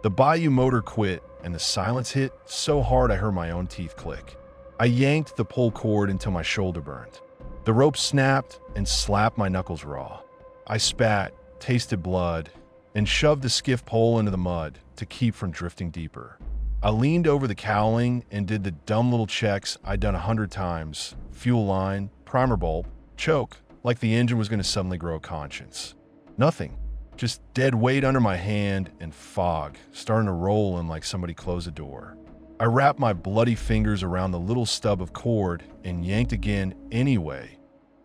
The bayou motor quit, and the silence hit so hard I heard my own teeth click. I yanked the pull cord until my shoulder burned. The rope snapped and slapped my knuckles raw. I spat, tasted blood, and shoved the skiff pole into the mud to keep from drifting deeper. I leaned over the cowling and did the dumb little checks I'd done 100 times. Fuel line, primer bulb, choke, like the engine was going to suddenly grow a conscience. Nothing. Just dead weight under my hand and fog starting to roll in like somebody closed a door. I wrapped my bloody fingers around the little stub of cord and yanked again anyway.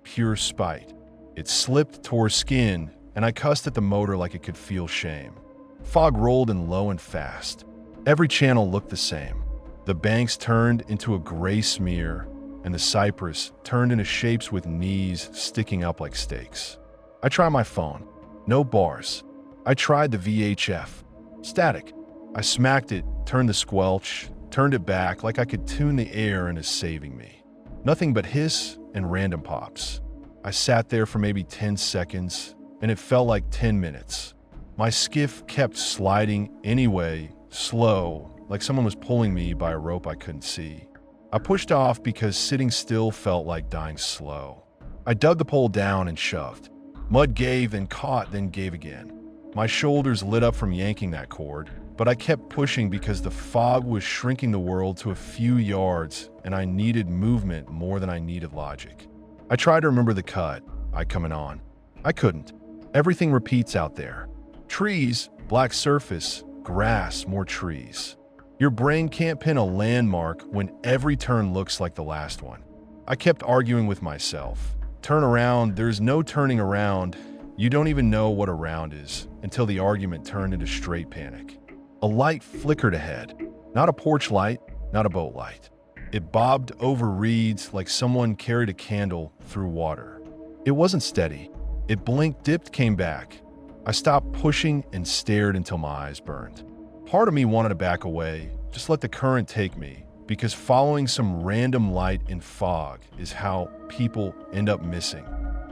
Pure spite. It slipped, tore skin, and I cussed at the motor like it could feel shame. Fog rolled in low and fast. Every channel looked the same. The banks turned into a gray smear, and the cypress turned into shapes with knees sticking up like stakes. I tried my phone. No bars. I tried the VHF. Static. I smacked it, turned the squelch, turned it back like I could tune the air into saving me. Nothing but hiss and random pops. I sat there for maybe 10 seconds, and it felt like 10 minutes. My skiff kept sliding anyway, slow, like someone was pulling me by a rope I couldn't see. I pushed off because sitting still felt like dying slow. I dug the pole down and shoved. Mud gave, then caught, then gave again. My shoulders lit up from yanking that cord, but I kept pushing because the fog was shrinking the world to a few yards, and I needed movement more than I needed logic. I tried to remember the cut I coming on. I couldn't. Everything repeats out there. Trees, black surface, grass, more trees. Your brain can't pin a landmark when every turn looks like the last one. I kept arguing with myself. Turn around, there's no turning around. You don't even know what around is until the argument turned into straight panic. A light flickered ahead. Not a porch light, not a boat light. It bobbed over reeds like someone carried a candle through water. It wasn't steady. It blinked, dipped, came back. I stopped pushing and stared until my eyes burned. Part of me wanted to back away, just let the current take me, because following some random light in fog is how people end up missing.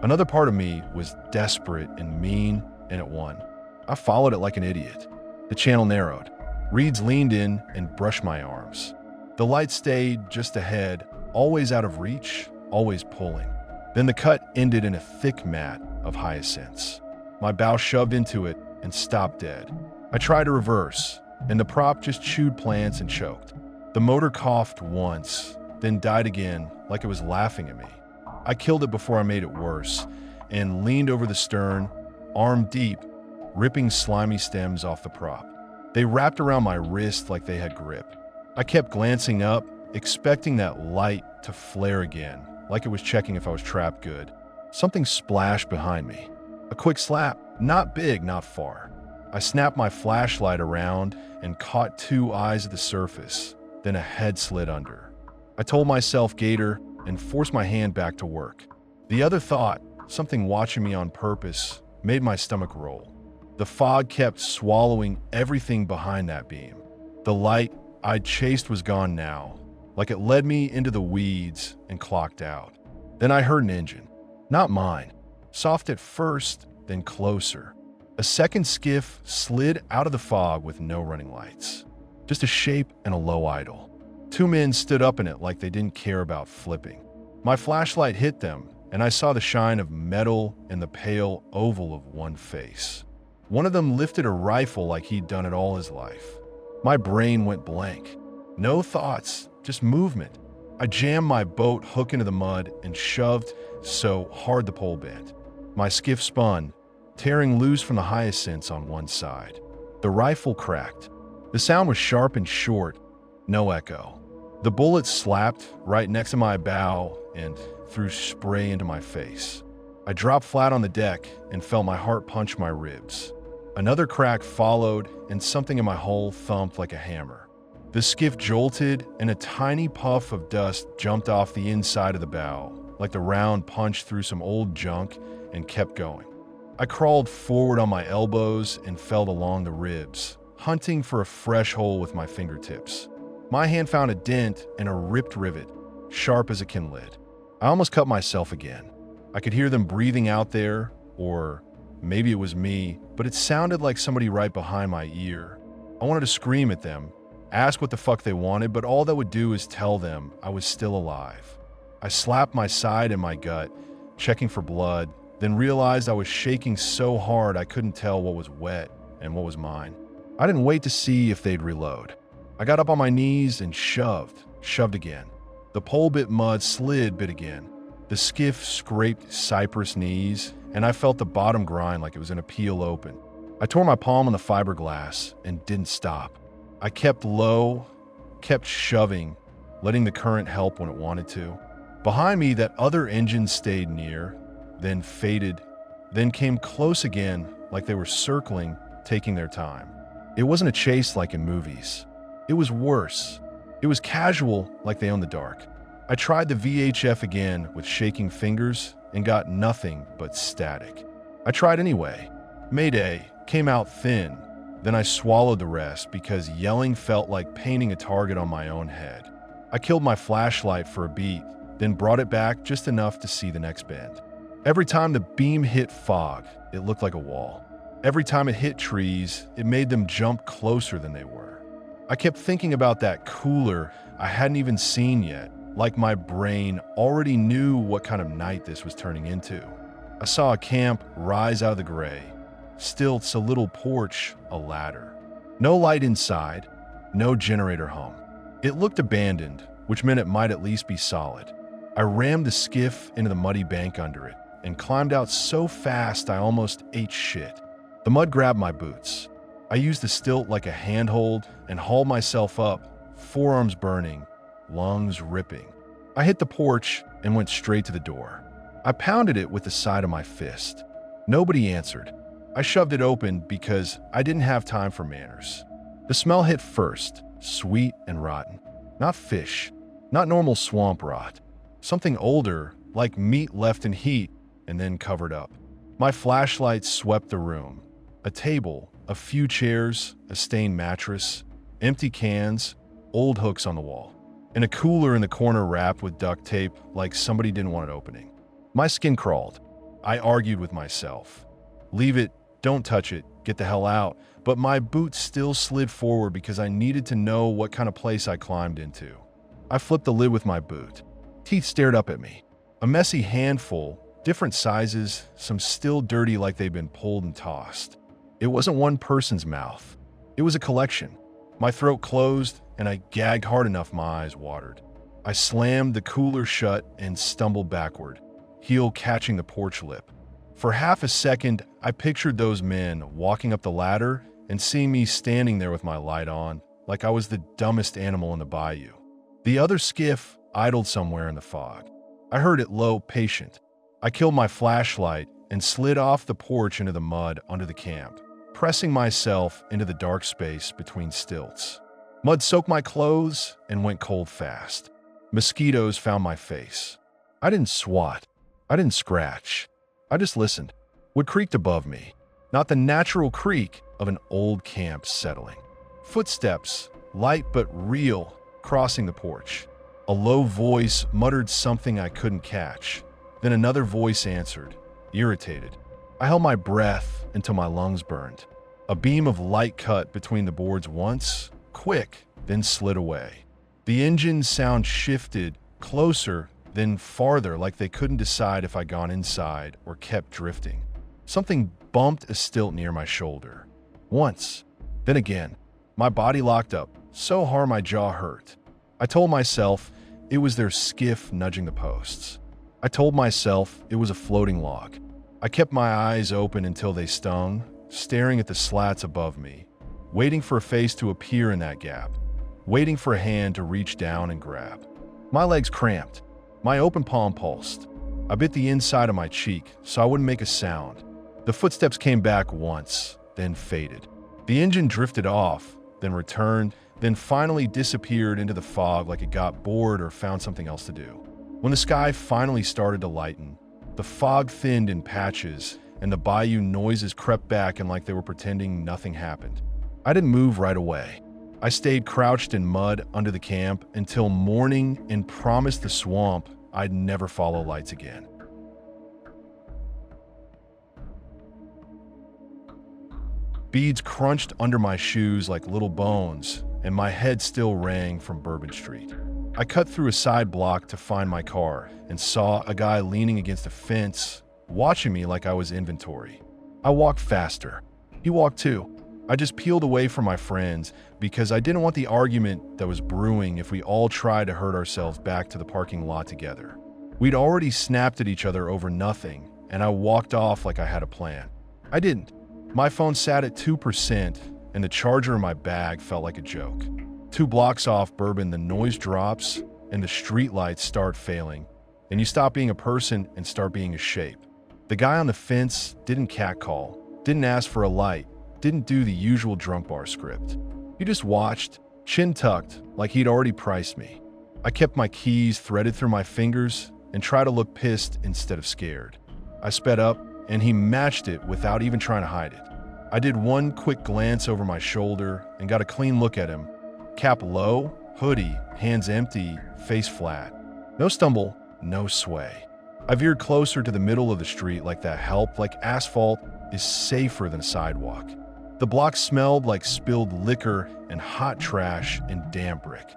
Another part of me was desperate and mean, and it won. I followed it like an idiot. The channel narrowed. Reeds leaned in and brushed my arms. The light stayed just ahead, always out of reach, always pulling. Then the cut ended in a thick mat of hyacinths. My bow shoved into it and stopped dead. I tried to reverse, and the prop just chewed plants and choked. The motor coughed once, then died again like it was laughing at me. I killed it before I made it worse, and leaned over the stern, arm deep, ripping slimy stems off the prop. They wrapped around my wrist like they had grip. I kept glancing up, expecting that light to flare again, like it was checking if I was trapped good. Something splashed behind me. A quick slap, not big, not far. I snapped my flashlight around and caught two eyes at the surface. Then a head slid under. I told myself gator and forced my hand back to work. The other thought, something watching me on purpose, made my stomach roll. The fog kept swallowing everything behind that beam. The light I'd chased was gone now, like it led me into the weeds and clocked out. Then I heard an engine. Not mine. Soft at first, then closer. A second skiff slid out of the fog with no running lights. Just a shape and a low idle. Two men stood up in it like they didn't care about flipping. My flashlight hit them, and I saw the shine of metal and the pale oval of one face. One of them lifted a rifle like he'd done it all his life. My brain went blank. No thoughts, just movement. I jammed my boat hook into the mud and shoved so hard the pole bent. My skiff spun, tearing loose from the hyacinths on one side. The rifle cracked. The sound was sharp and short, no echo. The bullet slapped right next to my bow and threw spray into my face. I dropped flat on the deck and felt my heart punch my ribs. Another crack followed, and something in my hull thumped like a hammer. The skiff jolted, and a tiny puff of dust jumped off the inside of the bow, like the round punched through some old junk and kept going. I crawled forward on my elbows and felt along the ribs, hunting for a fresh hole with my fingertips. My hand found a dent and a ripped rivet, sharp as a kin lid. I almost cut myself again. I could hear them breathing out there, or maybe it was me, but it sounded like somebody right behind my ear. I wanted to scream at them, ask what the fuck they wanted, but all that would do is tell them I was still alive. I slapped my side and my gut, checking for blood, then realized I was shaking so hard I couldn't tell what was wet and what was mine. I didn't wait to see if they'd reload. I got up on my knees and shoved again. The pole bit mud, slid bit again. The skiff scraped cypress knees, and I felt the bottom grind like it was in a peel open. I tore my palm on the fiberglass and didn't stop. I kept low, kept shoving, letting the current help when it wanted to. Behind me, that other engine stayed near, then faded, then came close again like they were circling, taking their time. It wasn't a chase like in movies. It was worse. It was casual like they owned the dark. I tried the VHF again with shaking fingers and got nothing but static. I tried anyway. Mayday came out thin. Then I swallowed the rest because yelling felt like painting a target on my own head. I killed my flashlight for a beat, then brought it back just enough to see the next bend. Every time the beam hit fog, it looked like a wall. Every time it hit trees, it made them jump closer than they were. I kept thinking about that cooler I hadn't even seen yet, like my brain already knew what kind of night this was turning into. I saw a camp rise out of the gray. Stilts, a little porch, a ladder. No light inside, no generator hum. It looked abandoned, which meant it might at least be solid. I rammed the skiff into the muddy bank under it and climbed out so fast I almost ate shit. The mud grabbed my boots. I used the stilt like a handhold and hauled myself up, forearms burning, lungs ripping. I hit the porch and went straight to the door. I pounded it with the side of my fist. Nobody answered. I shoved it open because I didn't have time for manners. The smell hit first, sweet and rotten. Not fish, not normal swamp rot. Something older, like meat left in heat and then covered up. My flashlight swept the room. A table, a few chairs, a stained mattress, empty cans, old hooks on the wall, and a cooler in the corner wrapped with duct tape like somebody didn't want it opening. My skin crawled. I argued with myself. Leave it, don't touch it, get the hell out. But my boots still slid forward because I needed to know what kind of place I climbed into. I flipped the lid with my boot. Teeth stared up at me. A messy handful, different sizes, some still dirty like they'd been pulled and tossed. It wasn't one person's mouth. It was a collection. My throat closed and I gagged hard enough my eyes watered. I slammed the cooler shut and stumbled backward, heel catching the porch lip. For half a second, I pictured those men walking up the ladder and seeing me standing there with my light on, like I was the dumbest animal in the bayou. The other skiff idled somewhere in the fog. I heard it low, patient. I killed my flashlight and slid off the porch into the mud under the camp, pressing myself into the dark space between stilts. Mud soaked my clothes and went cold fast. Mosquitoes found my face. I didn't swat. I didn't scratch. I just listened. What creaked above me? Not the natural creak of an old camp settling. Footsteps, light but real, crossing the porch. A low voice muttered something I couldn't catch. Then another voice answered, irritated. I held my breath until my lungs burned. A beam of light cut between the boards once, quick, then slid away. The engine sound shifted, closer, then farther, like they couldn't decide if I'd gone inside or kept drifting. Something bumped a stilt near my shoulder. Once, then again. My body locked up, so hard my jaw hurt. I told myself it was their skiff nudging the posts. I told myself it was a floating log. I kept my eyes open until they stung, staring at the slats above me, waiting for a face to appear in that gap, waiting for a hand to reach down and grab. My legs cramped. My open palm pulsed. I bit the inside of my cheek so I wouldn't make a sound. The footsteps came back once, then faded. The engine drifted off, then returned, then finally disappeared into the fog like it got bored or found something else to do. When the sky finally started to lighten, the fog thinned in patches and the bayou noises crept back and like they were pretending nothing happened. I didn't move right away. I stayed crouched in mud under the camp until morning and promised the swamp I'd never follow lights again. Beads crunched under my shoes like little bones, and my head still rang from Bourbon Street. I cut through a side block to find my car and saw a guy leaning against a fence, watching me like I was inventory. I walked faster. He walked too. I just peeled away from my friends because I didn't want the argument that was brewing if we all tried to herd ourselves back to the parking lot together. We'd already snapped at each other over nothing, and I walked off like I had a plan. I didn't. My phone sat at 2%, and the charger in my bag felt like a joke. 2 blocks off Bourbon, the noise drops, and the streetlights start failing, and you stop being a person and start being a shape. The guy on the fence didn't catcall, didn't ask for a light, didn't do the usual drunk bar script. He just watched, chin tucked, like he'd already priced me. I kept my keys threaded through my fingers and tried to look pissed instead of scared. I sped up, and he matched it without even trying to hide it. I did one quick glance over my shoulder and got a clean look at him. Cap low, hoodie, hands empty, face flat. No stumble, no sway. I veered closer to the middle of the street like that helped, like asphalt is safer than a sidewalk. The block smelled like spilled liquor and hot trash and damp brick.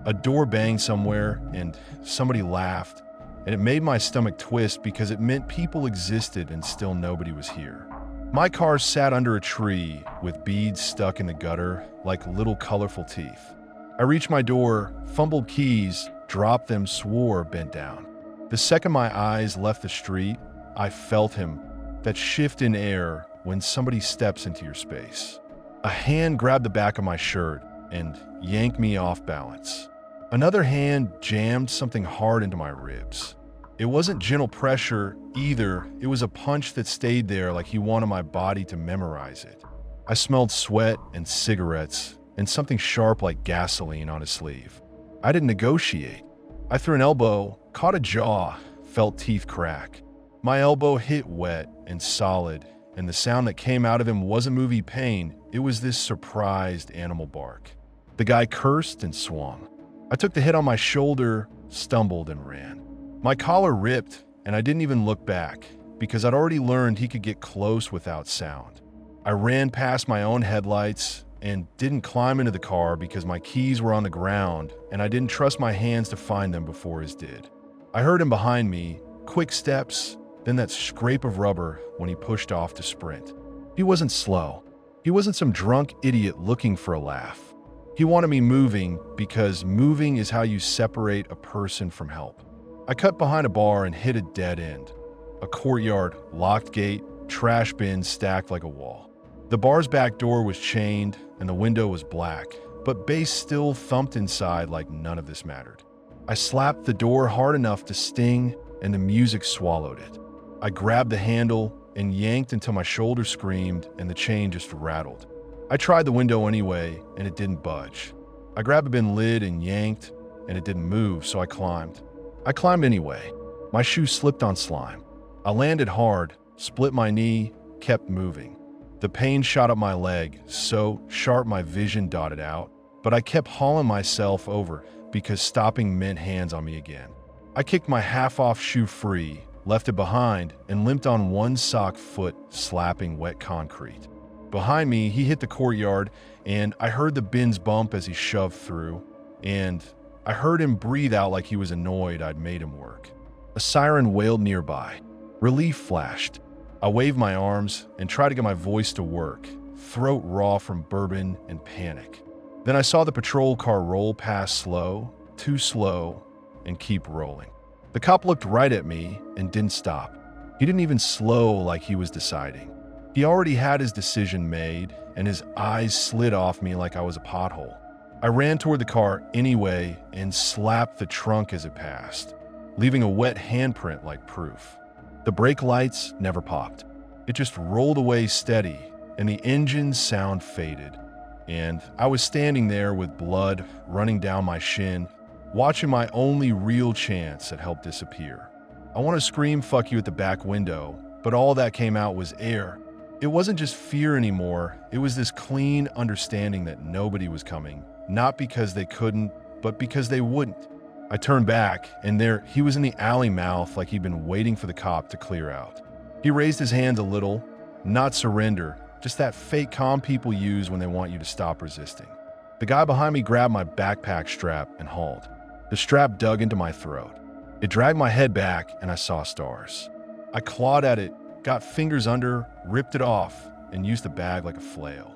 A door banged somewhere and somebody laughed, and it made my stomach twist because it meant people existed and still nobody was here. My car sat under a tree with beads stuck in the gutter like little colorful teeth. I reached my door, fumbled keys, dropped them, swore, bent down. The second my eyes left the street, I felt him, that shift in air when somebody steps into your space. A hand grabbed the back of my shirt and yanked me off balance. Another hand jammed something hard into my ribs. It wasn't gentle pressure either, it was a punch that stayed there like he wanted my body to memorize it. I smelled sweat and cigarettes and something sharp like gasoline on his sleeve. I didn't negotiate. I threw an elbow, caught a jaw, felt teeth crack. My elbow hit wet and solid, and the sound that came out of him wasn't movie pain, it was this surprised animal bark. The guy cursed and swung. I took the hit on my shoulder, stumbled, and ran. My collar ripped, and I didn't even look back, because I'd already learned he could get close without sound. I ran past my own headlights and didn't climb into the car because my keys were on the ground, and I didn't trust my hands to find them before his did. I heard him behind me, quick steps, then that scrape of rubber when he pushed off to sprint. He wasn't slow. He wasn't some drunk idiot looking for a laugh. He wanted me moving because moving is how you separate a person from help. I cut behind a bar and hit a dead end. A courtyard, locked gate, trash bins stacked like a wall. The bar's back door was chained and the window was black, but bass still thumped inside like none of this mattered. I slapped the door hard enough to sting and the music swallowed it. I grabbed the handle and yanked until my shoulder screamed and the chain just rattled. I tried the window anyway and it didn't budge. I grabbed a bin lid and yanked and it didn't move, so I climbed. I climbed anyway. My shoe slipped on slime. I landed hard, split my knee, kept moving. The pain shot up my leg, so sharp my vision dotted out, but I kept hauling myself over because stopping meant hands on me again. I kicked my half-off shoe free, left it behind, and limped on one sock foot slapping wet concrete. Behind me, he hit the courtyard, and I heard the bins bump as he shoved through, and I heard him breathe out like he was annoyed I'd made him work. A siren wailed nearby. Relief flashed. I waved my arms and tried to get my voice to work, throat raw from bourbon and panic. Then I saw the patrol car roll past slow, too slow, and keep rolling. The cop looked right at me and didn't stop. He didn't even slow like he was deciding. He already had his decision made, and his eyes slid off me like I was a pothole. I ran toward the car anyway and slapped the trunk as it passed, leaving a wet handprint like proof. The brake lights never popped. It just rolled away steady, and the engine's sound faded. And I was standing there with blood running down my shin, watching my only real chance at help disappear. I want to scream "fuck you" at the back window, but all that came out was air. It wasn't just fear anymore, it was this clean understanding that nobody was coming, not because they couldn't, but because they wouldn't. I turned back, and there he was in the alley mouth like he'd been waiting for the cop to clear out. He raised his hands a little, not surrender, just that fake calm people use when they want you to stop resisting. The guy behind me grabbed my backpack strap and hauled. The strap dug into my throat. It dragged my head back, and I saw stars. I clawed at it, got fingers under, ripped it off, and used the bag like a flail.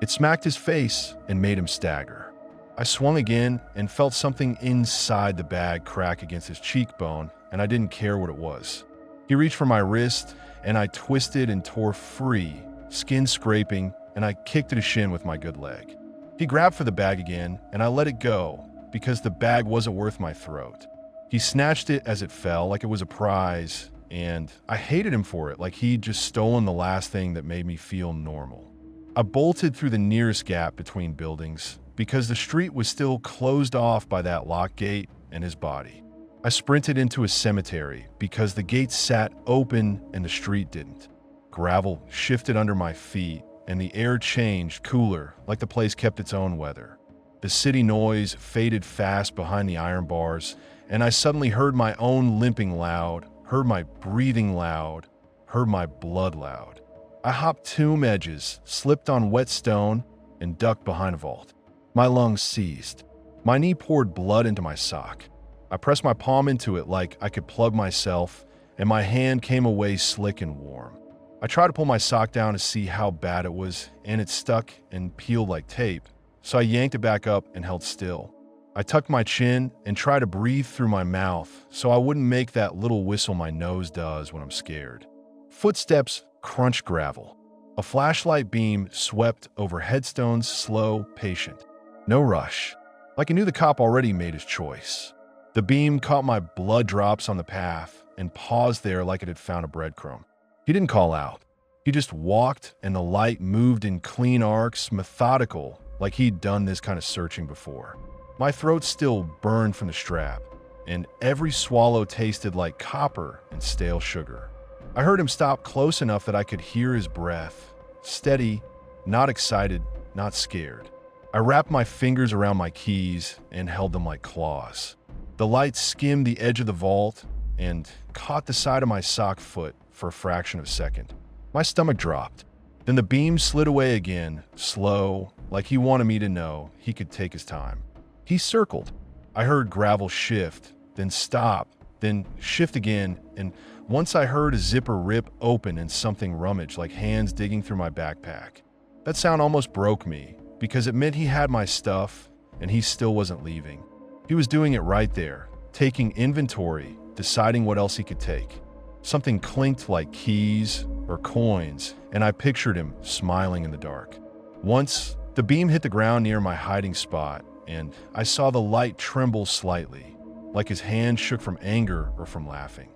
It smacked his face and made him stagger. I swung again and felt something inside the bag crack against his cheekbone, and I didn't care what it was. He reached for my wrist, and I twisted and tore free, skin scraping, and I kicked at his shin with my good leg. He grabbed for the bag again, and I let it go because the bag wasn't worth my throat. He snatched it as it fell like it was a prize, and I hated him for it, like he'd just stolen the last thing that made me feel normal. I bolted through the nearest gap between buildings because the street was still closed off by that lock gate and his body. I sprinted into a cemetery because the gate sat open and the street didn't. Gravel shifted under my feet and the air changed cooler, like the place kept its own weather. The city noise faded fast behind the iron bars, and I suddenly heard my own limping loud, heard my breathing loud, heard my blood loud. I hopped tomb edges, slipped on wet stone, and ducked behind a vault. My lungs seized. My knee poured blood into my sock. I pressed my palm into it like I could plug myself, and my hand came away slick and warm. I tried to pull my sock down to see how bad it was, and it stuck and peeled like tape, so I yanked it back up and held still. I tucked my chin and tried to breathe through my mouth so I wouldn't make that little whistle my nose does when I'm scared. Footsteps crunched gravel. A flashlight beam swept over headstones, slow, patient. No rush. Like I knew the cop already made his choice. The beam caught my blood drops on the path and paused there like it had found a breadcrumb. He didn't call out. He just walked, and the light moved in clean arcs, methodical, like he'd done this kind of searching before. My throat still burned from the strap, and every swallow tasted like copper and stale sugar. I heard him stop close enough that I could hear his breath. Steady, not excited, not scared. I wrapped my fingers around my keys and held them like claws. The light skimmed the edge of the vault and caught the side of my sock foot for a fraction of a second. My stomach dropped. Then the beam slid away again, slow, like he wanted me to know he could take his time. He circled. I heard gravel shift, then stop, then shift again, and once I heard a zipper rip open and something rummage like hands digging through my backpack. That sound almost broke me because it meant he had my stuff and he still wasn't leaving. He was doing it right there, taking inventory, deciding what else he could take. Something clinked like keys or coins, and I pictured him smiling in the dark. Once, the beam hit the ground near my hiding spot, and I saw the light tremble slightly, like his hand shook from anger or from laughing.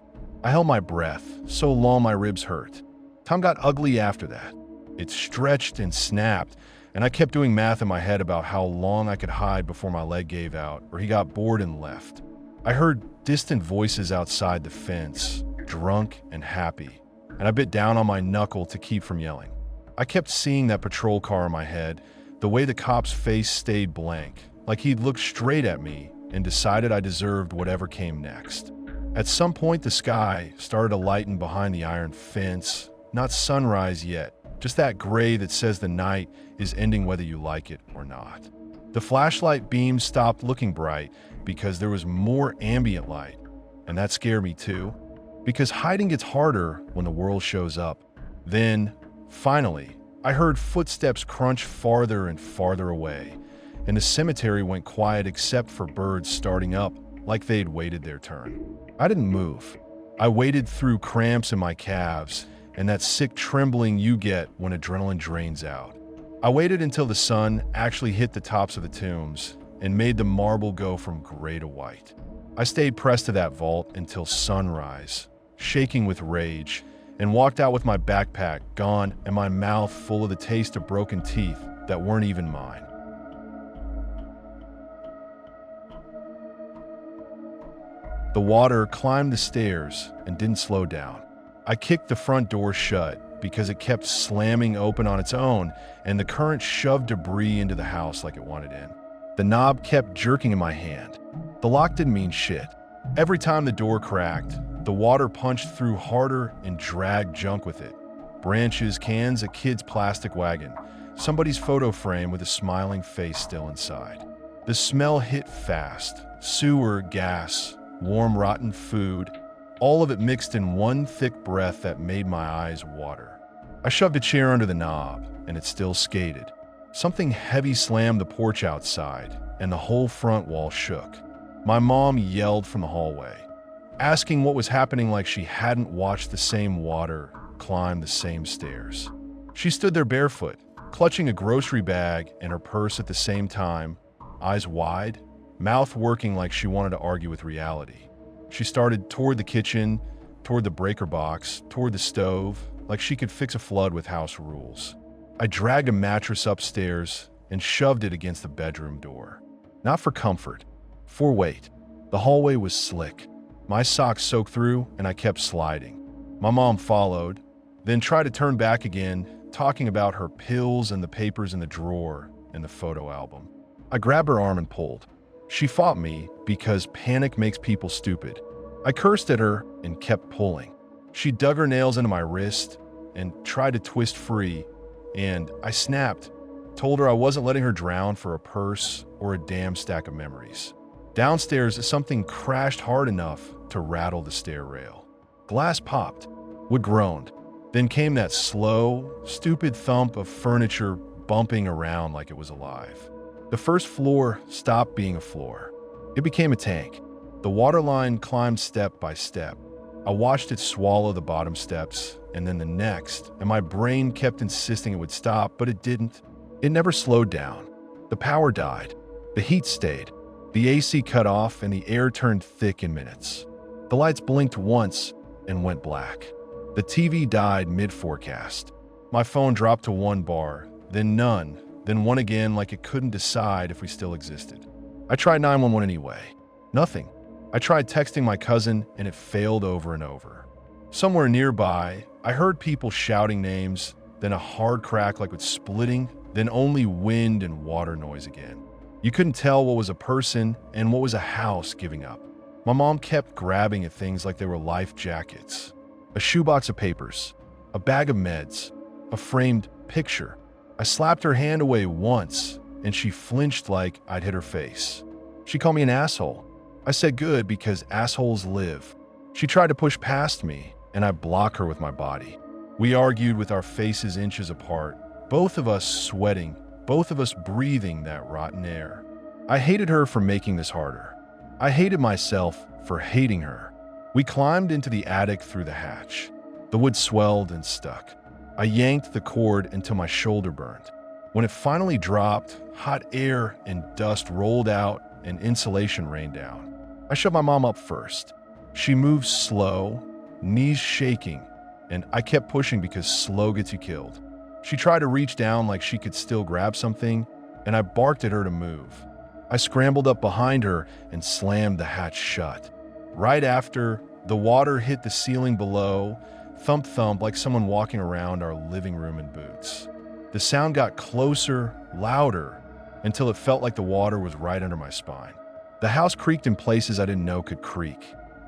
I held my breath, so long my ribs hurt. Time got ugly after that. It stretched and snapped, and I kept doing math in my head about how long I could hide before my leg gave out or he got bored and left. I heard distant voices outside the fence, drunk and happy, and I bit down on my knuckle to keep from yelling. I kept seeing that patrol car in my head, the way the cop's face stayed blank, like he'd looked straight at me and decided I deserved whatever came next. At some point, the sky started to lighten behind the iron fence. Not sunrise yet, just that gray that says the night is ending whether you like it or not. The flashlight beam stopped looking bright because there was more ambient light, and that scared me too, because hiding gets harder when the world shows up. Then, finally, I heard footsteps crunch farther and farther away, and the cemetery went quiet except for birds starting up like they'd waited their turn. I didn't move. I waited through cramps in my calves and that sick trembling you get when adrenaline drains out. I waited until the sun actually hit the tops of the tombs and made the marble go from gray to white. I stayed pressed to that vault until sunrise, shaking with rage, and walked out with my backpack gone and my mouth full of the taste of broken teeth that weren't even mine. The water climbed the stairs and didn't slow down. I kicked the front door shut because it kept slamming open on its own, and the current shoved debris into the house like it wanted in. The knob kept jerking in my hand. The lock didn't mean shit. Every time the door cracked, the water punched through harder and dragged junk with it. branches, cans, a kid's plastic wagon, somebody's photo frame with a smiling face still inside. The smell hit fast. Sewer, gas, warm rotten food, all of it mixed in one thick breath that made my eyes water. I shoved a chair under the knob, and it still skated. Something heavy slammed the porch outside, and the whole front wall shook. My mom yelled from the hallway, asking what was happening like she hadn't watched the same water climb the same stairs. She stood there barefoot, clutching a grocery bag and her purse at the same time, eyes wide, mouth working like she wanted to argue with reality. She started toward the kitchen, toward the breaker box, toward the stove, like she could fix a flood with house rules. I dragged a mattress upstairs and shoved it against the bedroom door. Not for comfort, for weight. The hallway was slick. My socks soaked through and I kept sliding. My mom followed, then tried to turn back again, talking about her pills and the papers in the drawer and the photo album. I grabbed her arm and pulled. She fought me because panic makes people stupid. I cursed at her and kept pulling. She dug her nails into my wrist and tried to twist free, and I snapped, told her I wasn't letting her drown for a purse or a damn stack of memories. Downstairs, something crashed hard enough to rattle the stair rail. Glass popped. Wood groaned. Then came that slow, stupid thump of furniture bumping around like it was alive. The first floor stopped being a floor. It became a tank. The water line climbed step by step. I watched it swallow the bottom steps, and then the next, and my brain kept insisting it would stop, but it didn't. It never slowed down. The power died. The heat stayed. The AC cut off, and the air turned thick in minutes. The lights blinked once and went black. The TV died mid-forecast. My phone dropped to 1 bar, then none, then one again like it couldn't decide if we still existed. I tried 911 anyway. Nothing. I tried texting my cousin, and it failed over and over. Somewhere nearby, I heard people shouting names, then a hard crack like with splitting, then only wind and water noise again. You couldn't tell what was a person and what was a house giving up. My mom kept grabbing at things like they were life jackets. A shoebox of papers, a bag of meds, a framed picture. I slapped her hand away once, and she flinched like I'd hit her face. She called me an asshole. I said good because assholes live. She tried to push past me, and I blocked her with my body. We argued with our faces inches apart, both of us sweating, both of us breathing that rotten air. I hated her for making this harder. I hated myself for hating her. We climbed into the attic through the hatch. The wood swelled and stuck. I yanked the cord until my shoulder burned. When it finally dropped, hot air and dust rolled out and insulation rained down. I shoved my mom up first. She moved slow, knees shaking, and I kept pushing because slow gets you killed. She tried to reach down like she could still grab something, and I barked at her to move. I scrambled up behind her and slammed the hatch shut. Right after, the water hit the ceiling below, thump thump like someone walking around our living room in boots. The sound got closer, louder, until it felt like the water was right under my spine. The house creaked in places I didn't know could creak.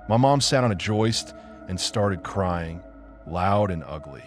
My mom sat on a joist and started crying, loud and ugly.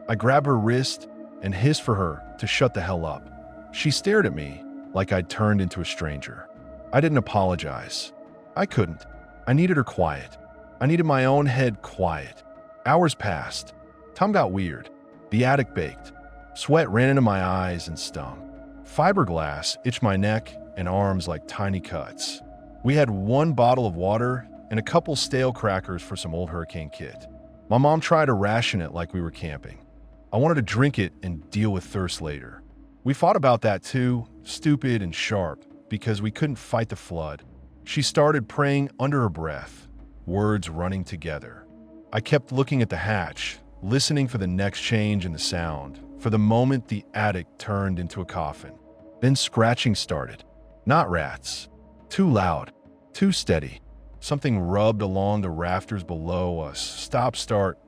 I grabbed her wrist and hissed for her to shut the hell up. She stared at me like I'd turned into a stranger. I didn't apologize. I couldn't. I needed her quiet. I needed my own head quiet. Hours passed. Time got weird. The attic baked. Sweat ran into my eyes and stung. Fiberglass itched my neck and arms like tiny cuts. We had 1 bottle of water and a couple stale crackers for some old Hurricane kit. My mom tried to ration it like we were camping. I wanted to drink it and deal with thirst later. We fought about that too, stupid and sharp, because we couldn't fight the flood. She started praying under her breath, words running together. I kept looking at the hatch, listening for the next change in the sound, for the moment the attic turned into a coffin. Then scratching started. Not rats. Too loud. Too steady. Something rubbed along the rafters below us. Stop, start,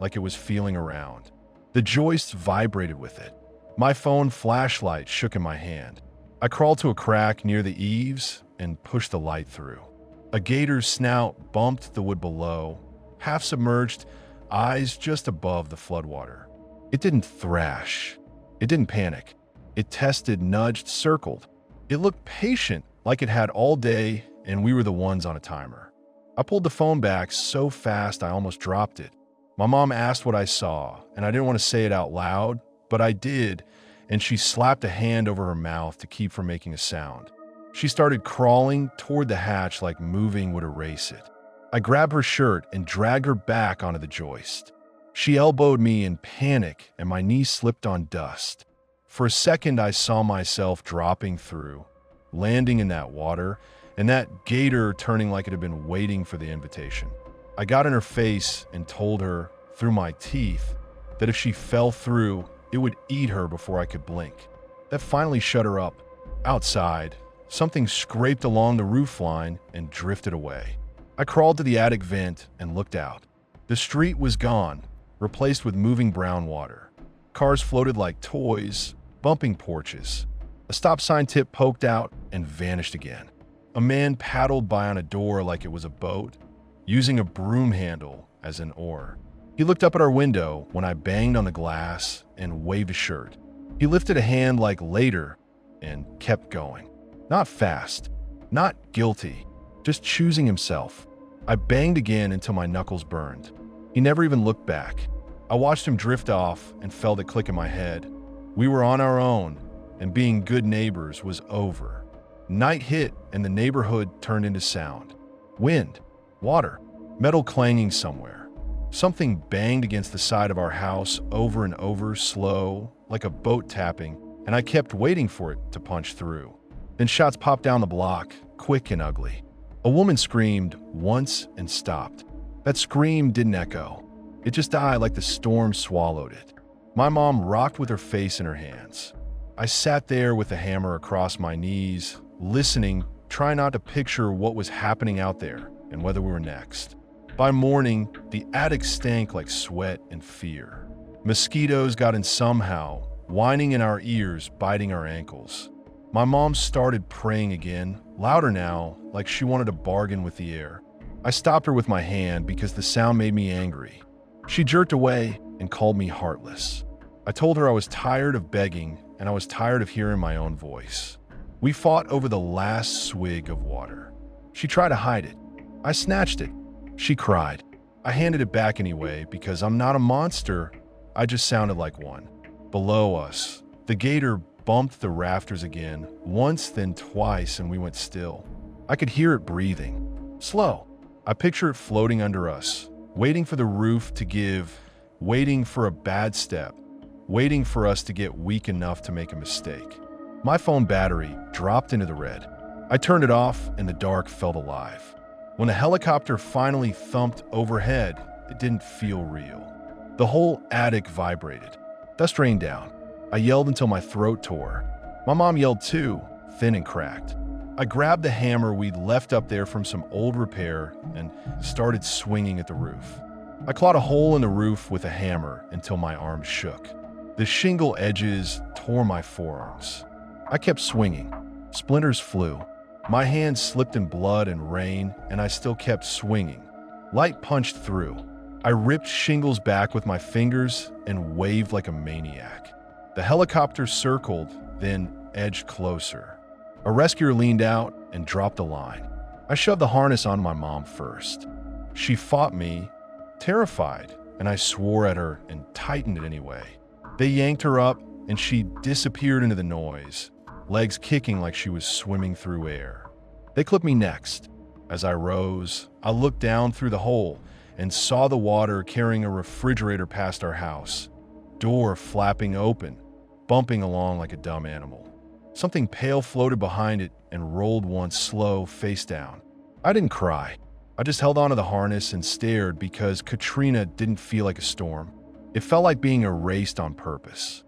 like it was feeling around. The joists vibrated with it. My phone flashlight shook in my hand. I crawled to a crack near the eaves and pushed the light through. A gator's snout bumped the wood below. Half submerged, eyes just above the floodwater. It didn't thrash. It didn't panic. It tested, nudged, circled. It looked patient, like it had all day, and we were the ones on a timer. I pulled the phone back so fast I almost dropped it. My mom asked what I saw, and I didn't want to say it out loud, but I did, and she slapped a hand over her mouth to keep from making a sound. She started crawling toward the hatch like moving would erase it. I grabbed her shirt and dragged her back onto the joist. She elbowed me in panic, and my knee slipped on dust. For a second, I saw myself dropping through, landing in that water, and that gator turning like it had been waiting for the invitation. I got in her face and told her, through my teeth, that if she fell through, it would eat her before I could blink. That finally shut her up. Outside, something scraped along the roofline and drifted away. I crawled to the attic vent and looked out. The street was gone, replaced with moving brown water. Cars floated like toys, bumping porches. A stop sign tip poked out and vanished again. A man paddled by on a door like it was a boat, using a broom handle as an oar. He looked up at our window when I banged on the glass and waved a shirt. He lifted a hand like later and kept going. Not fast, not guilty, just choosing himself. I banged again until my knuckles burned. He never even looked back. I watched him drift off and felt it click in my head. We were on our own, and being good neighbors was over. Night hit, and the neighborhood turned into sound. Wind, water, metal clanging somewhere. Something banged against the side of our house over and over, slow, like a boat tapping, and I kept waiting for it to punch through. Then shots popped down the block, quick and ugly. A woman screamed once and stopped. That scream didn't echo. It just died like the storm swallowed it. My mom rocked with her face in her hands. I sat there with the hammer across my knees, listening, trying not to picture what was happening out there and whether we were next. By morning, the attic stank like sweat and fear. Mosquitoes got in somehow, whining in our ears, biting our ankles. My mom started praying again, louder now, like she wanted to bargain with the air. I stopped her with my hand because the sound made me angry. She jerked away and called me heartless. I told her I was tired of begging and I was tired of hearing my own voice. We fought over the last swig of water. She tried to hide it. I snatched it. She cried. I handed it back anyway because I'm not a monster. I just sounded like one. Below us, the gator bumped the rafters again, once then twice, and we went still. I could hear it breathing. Slow. I picture it floating under us, waiting for the roof to give, waiting for a bad step, waiting for us to get weak enough to make a mistake. My phone battery dropped into the red. I turned it off and the dark felt alive. When the helicopter finally thumped overhead, it didn't feel real. The whole attic vibrated. Dust rained down. I yelled until my throat tore. My mom yelled too, thin and cracked. I grabbed the hammer we'd left up there from some old repair and started swinging at the roof. I clawed a hole in the roof with a hammer until my arms shook. The shingle edges tore my forearms. I kept swinging. Splinters flew. My hands slipped in blood and rain, and I still kept swinging. Light punched through. I ripped shingles back with my fingers and waved like a maniac. The helicopter circled, then edged closer. A rescuer leaned out and dropped a line. I shoved the harness on my mom first. She fought me, terrified, and I swore at her and tightened it anyway. They yanked her up, and she disappeared into the noise, legs kicking like she was swimming through air. They clipped me next. As I rose, I looked down through the hole and saw the water carrying a refrigerator past our house, door flapping open, bumping along like a dumb animal. Something pale floated behind it and rolled once slow, face down. I didn't cry. I just held onto the harness and stared because Katrina didn't feel like a storm. It felt like being erased on purpose.